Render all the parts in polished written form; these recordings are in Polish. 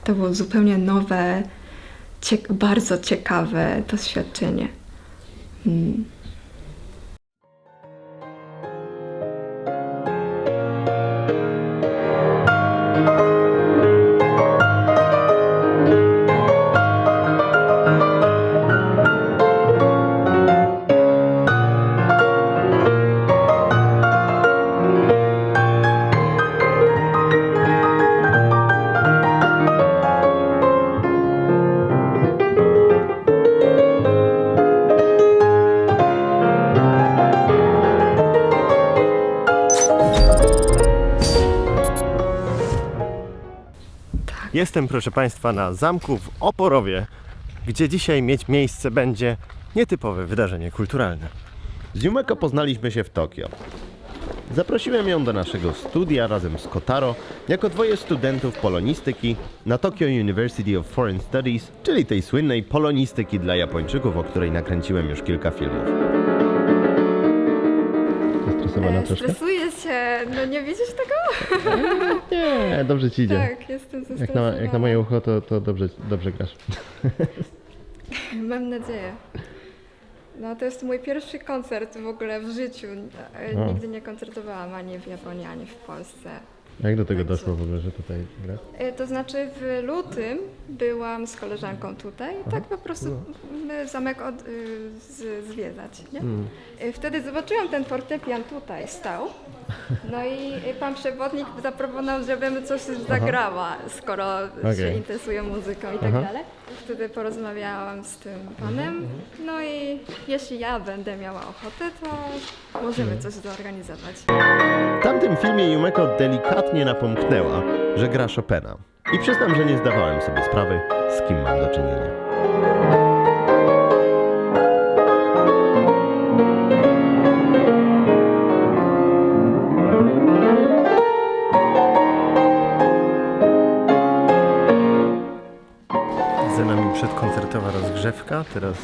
To było zupełnie nowe, bardzo ciekawe doświadczenie. Jestem, proszę Państwa, na zamku w Oporowie, gdzie dzisiaj mieć miejsce będzie nietypowe wydarzenie kulturalne. Z Yumeko poznaliśmy się w Tokio. Zaprosiłem ją do naszego studia razem z Kotaro jako dwoje studentów polonistyki na Tokyo University of Foreign Studies, czyli tej słynnej polonistyki dla Japończyków, o której nakręciłem już kilka filmów. Zestresowana troszkę? Stresuję się, no nie widzisz tego? Nie, dobrze ci idzie. Tak, jestem zestresowana. Jak na moje ucho, to dobrze grasz. Mam nadzieję. No to jest mój pierwszy koncert w ogóle w życiu. Nigdy nie koncertowałam ani w Japonii, ani w Polsce. A jak do tego doszło w ogóle, że tutaj grasz? To znaczy w lutym byłam z koleżanką tutaj, tak po prostu zamek zwiedzać, nie? Wtedy zobaczyłam ten fortepian tutaj stał, no i pan przewodnik zaproponował, żebym coś zagrała, skoro się interesuję muzyką i tak dalej. Wtedy porozmawiałam z tym panem, no i jeśli ja będę miała ochotę, to możemy coś zorganizować. W tamtym filmie Yumeko delikatnie napomknęła, że gra Chopina. I przyznam, że nie zdawałem sobie sprawy, z kim mam do czynienia. Za nami przedkoncertowa rozgrzewka, teraz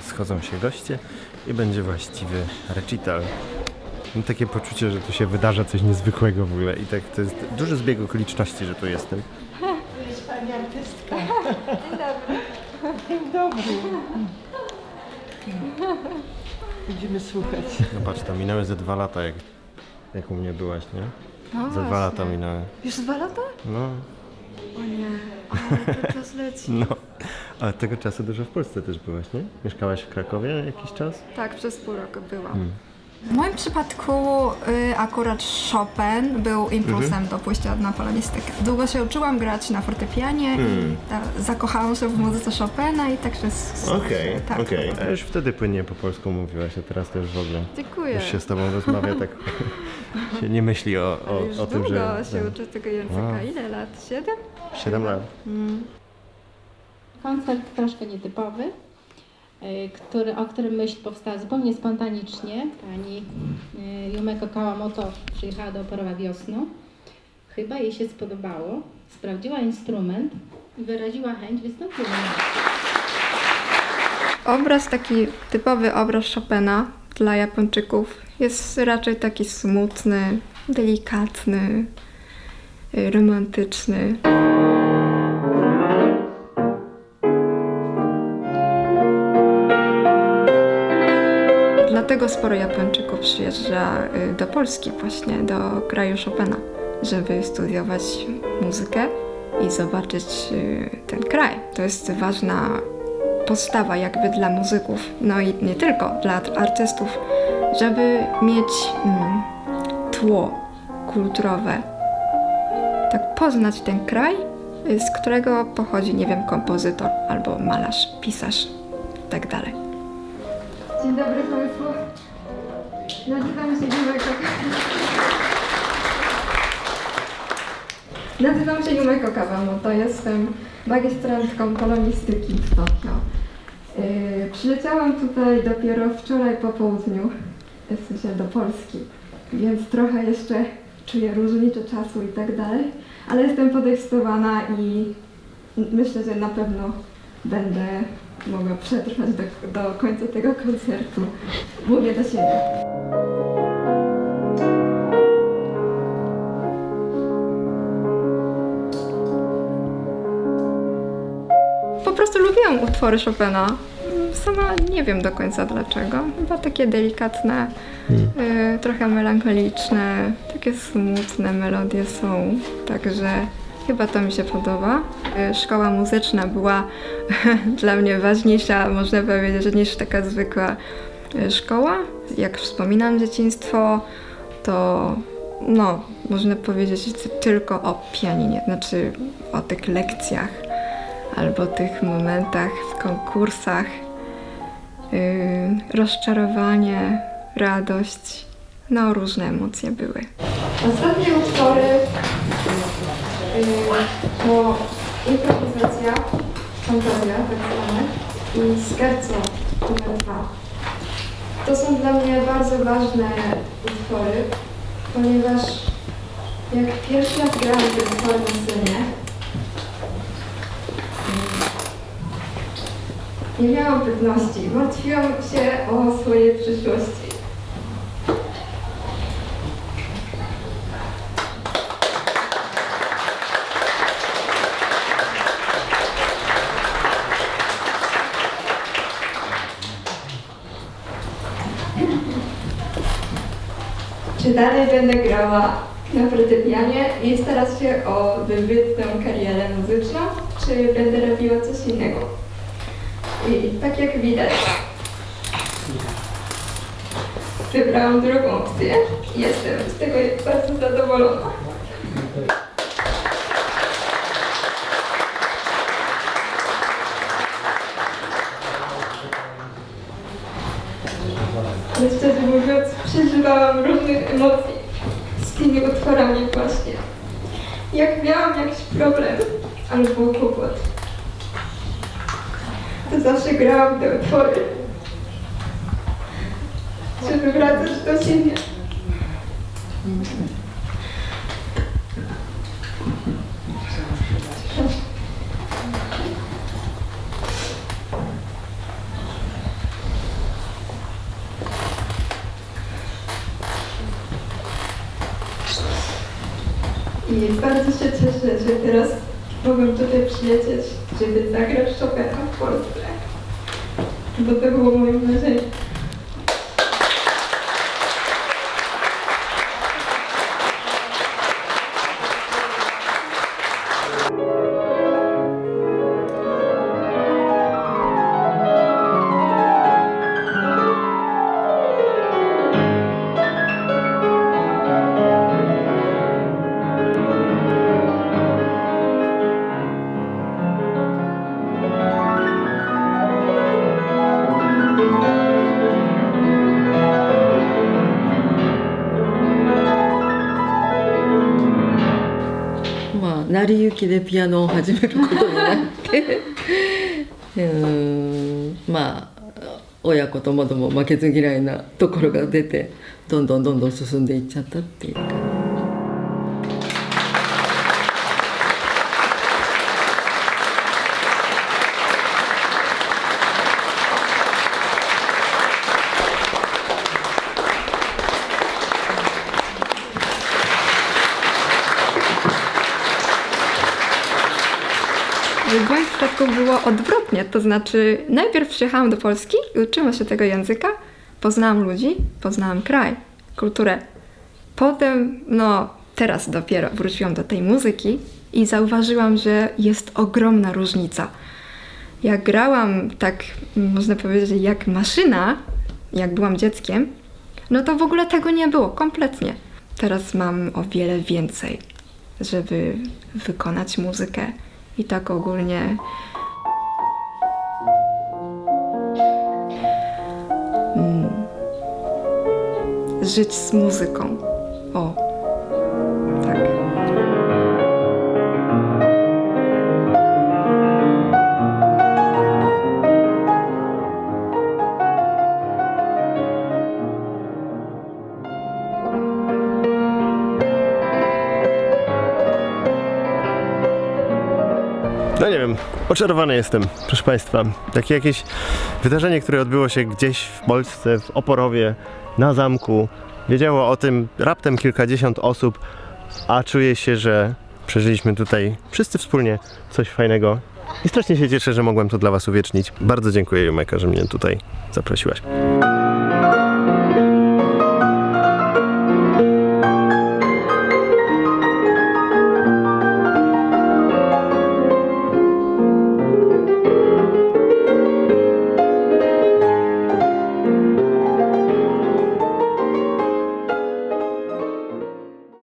schodzą się goście i będzie właściwy recital. Mam takie poczucie, że tu się wydarza coś niezwykłego w ogóle i tak to jest duży zbieg okoliczności, że tu jestem. Jest pani artystka. Dzień dobry. Dzień dobry. Będziemy słuchać. No patrz, to minęły ze 2 lata, jak u mnie byłaś, nie? No Za 2 lata minęły. Już 2 lata? No, O nie, ale to czas leci. no. Ale tego czasu dużo w Polsce też byłaś, nie? Mieszkałaś w Krakowie jakiś czas? Tak, przez pół roku byłam. W moim przypadku akurat Chopin był impulsem do pójścia na polonistykę. Długo się uczyłam grać na fortepianie i zakochałam się w muzyce Chopina i tak przez... Okej. A już wtedy płynnie po polsku mówiłaś, a teraz to już w ogóle... Dziękuję. Już się z tobą rozmawia, tak się nie myśli o tym, że... Długo się uczę tego języka. Ile lat? 7? 7 lat. Koncert troszkę nietypowy, o którym myśl powstała zupełnie spontanicznie. Pani Yumeko Kawamoto przyjechała do Oporowa wiosną. Chyba jej się spodobało, sprawdziła instrument i wyraziła chęć wystąpienia. Obraz, taki typowy obraz Chopina dla Japończyków jest raczej taki smutny, delikatny, romantyczny. Dlatego sporo Japończyków przyjeżdża do Polski właśnie, do kraju Chopina, żeby studiować muzykę i zobaczyć ten kraj. To jest ważna podstawa jakby dla muzyków, no i nie tylko dla artystów, żeby mieć tło kulturowe, tak poznać ten kraj, z którego pochodzi, nie wiem, kompozytor albo malarz, pisarz i tak dalej. Dzień dobry Państwu. Nazywam się Yumeko Kawamoto, jestem magistrantką polonistyki w Tokio. Przyleciałam tutaj dopiero wczoraj po południu, w sensie do Polski, więc trochę jeszcze czuję różnicę czasu i tak dalej, ale jestem podekscytowana i myślę, że na pewno będę mogła przetrwać do końca tego koncertu. Mówię do siebie. Po prostu lubiłam utwory Chopina. Sama nie wiem do końca dlaczego. Chyba takie delikatne, trochę melancholiczne, takie smutne melodie są. Także chyba to mi się podoba. Szkoła muzyczna była dla mnie ważniejsza, można powiedzieć, niż taka zwykła szkoła. Jak wspominam dzieciństwo, to no, można powiedzieć tylko o pianinie, znaczy o tych lekcjach albo tych momentach w konkursach. Rozczarowanie, radość, no różne emocje były. Ostatnie utwory to improwizacja, fantazja tak zwane i scherzo numer 2. To są dla mnie bardzo ważne utwory, ponieważ jak pierwszy raz grałam te utwory na scenie, nie miałam pewności, martwiłam się o swojej przyszłości. Czy dalej będę grała na fortepianie i starać się o wybitną karierę muzyczną, czy będę robiła coś innego? I tak jak widać, wybrałam drugą opcję i jestem z tego bardzo zadowolona. Ale szczerze mówiąc, przeżywałam różnych emocji z tymi utworami właśnie. Jak miałam jakiś problem albo kłopot, to zawsze grałam te utwory, żeby wracać do siebie. I bardzo się cieszę, że teraz mogłem tutaj przylecieć, żeby zagrać Chopina w Polsce. Bo to było moim marzeniem.成り行きでピアノを始めることになってまあ親子ともども負けず嫌いなところが出てどんどん進んでいっちゃったっていうか。W moim przypadku było odwrotnie, to znaczy najpierw przyjechałam do Polski i uczyłam się tego języka, poznałam ludzi, poznałam kraj, kulturę. Potem, no teraz dopiero wróciłam do tej muzyki i zauważyłam, że jest ogromna różnica. Jak grałam tak, można powiedzieć, jak maszyna, jak byłam dzieckiem, no to w ogóle tego nie było, kompletnie. Teraz mam o wiele więcej, żeby wykonać muzykę. I tak ogólnie żyć z muzyką. O, tak. No nie wiem, oczarowany jestem, proszę Państwa. Takie jakieś wydarzenie, które odbyło się gdzieś w Polsce, w Oporowie, na zamku. Wiedziało o tym raptem kilkadziesiąt osób, a czuję się, że przeżyliśmy tutaj wszyscy wspólnie coś fajnego I strasznie się cieszę, że mogłem to dla Was uwiecznić. Bardzo dziękuję, Jumeko, że mnie tutaj zaprosiłaś.